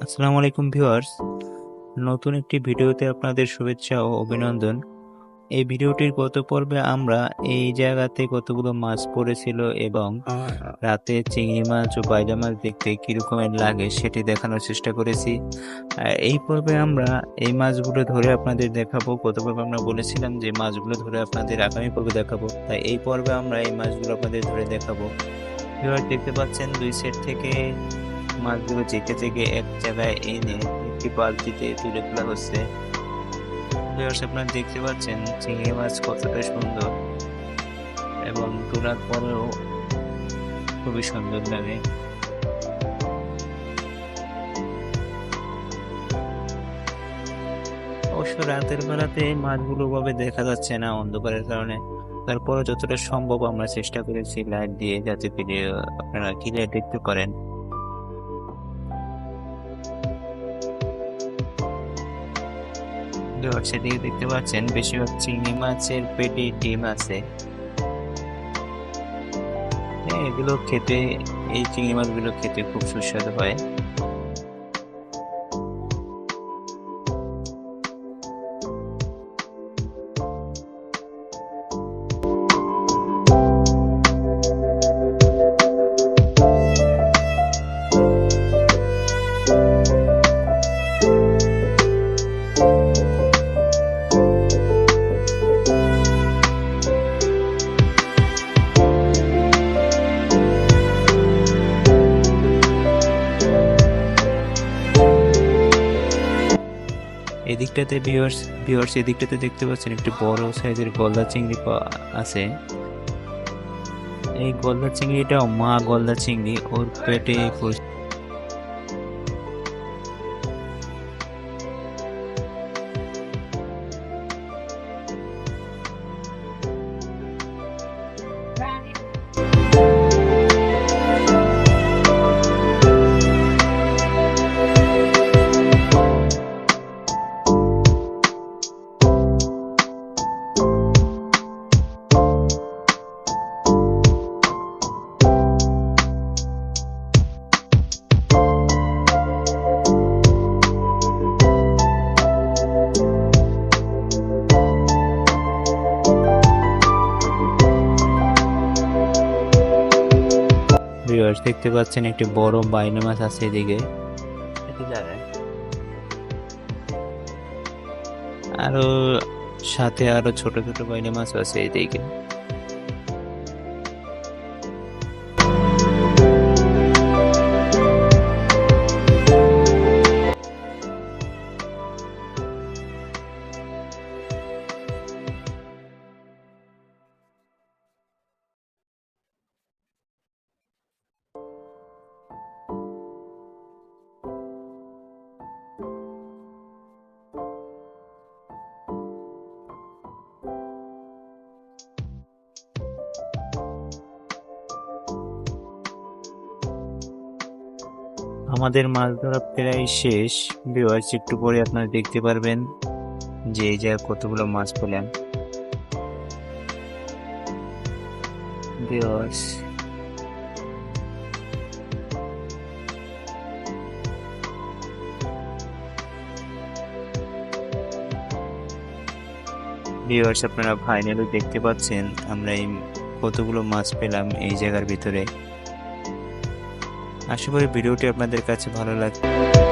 আসসালামু আলাইকুম ভিউয়ার্স, নতুন একটি ভিডিওতে আপনাদের শুভেচ্ছা ও অভিনন্দন। এই ভিডিওটির গত পর্বে আমরা এই জায়গাতে কতগুলো মাছ পড়েছিল এবং রাতে চিংড়ি মাছ ও বাইলা মাছ দেখতে কীরকমের লাগে সেটি দেখানোর চেষ্টা করেছি। এই পর্বে আমরা এই মাছগুলো ধরে আপনাদের দেখাবো। গত পর্বে আমরা বলেছিলাম যে মাছগুলো ধরে আপনাদের আগামী পর্বে দেখাবো, তাই এই পর্বে আমরা এই মাছগুলো আপনাদের ধরে দেখাবো। ভিউয়ার্স, দেখতে পাচ্ছেন দুই সাইড থেকে মাছগুলো জেঁকে জেঁকে এক জায়গায় এনে একটি বালতিতে তুলে ফেলা হচ্ছে। ভিউয়ার্স, আপনারা দেখতে পাচ্ছেন চিংড়ি মাছ কতটা সুন্দর এবং তোলার পরেও খুবই সুন্দর লাগে। অবশ্য রাতের বেলাতে মাছগুলো ভাবে দেখা যাচ্ছে না অন্ধকারের কারণে, তারপরে যতটা সম্ভব আমরা চেষ্টা করেছি লাইট দিয়ে, যাতে ভিডিও আপনারা ক্লিয়ার দেখতে পারেন। সেদিকে দেখতে পাচ্ছেন বেশিরভাগ চিংড়ি মাছের পেটে ডিম আছে। এগুলো খেতে, এই চিংড়ি মাছগুলো খেতে খুব সুস্বাদু হয়। এদিকটাতে ভিউয়ার্স এদিকটাতে দেখতে পাচ্ছেন একটি বড় সাইজের গলদা চিংড়ি আছে। এই গলদা চিংড়িটাও মা গলদা চিংড়ি, ওর পেটে ভিউয়ার্স, দেখতে পাচ্ছেন একটি বড় বাইনা মাছ আছে এদিকে, আরো সাথে আরো ছোট ছোট বাইনা মাছ আছে এদিকে। আমাদের মাছ ধরা প্রায় শেষ। ভিউয়ার্স, একটু পরে আপনারা দেখতে পারবেন যে এই জায়গায় কতগুলো মাছ পেলাম। ভিউয়ার্স, আপনারা ফাইনালি দেখতে পাচ্ছেন আমরা এই কতগুলো মাছ পেলাম এই জায়গার ভিতরে। আশা করি ভিডিওটি আপনাদের কাছে ভালো লাগবে।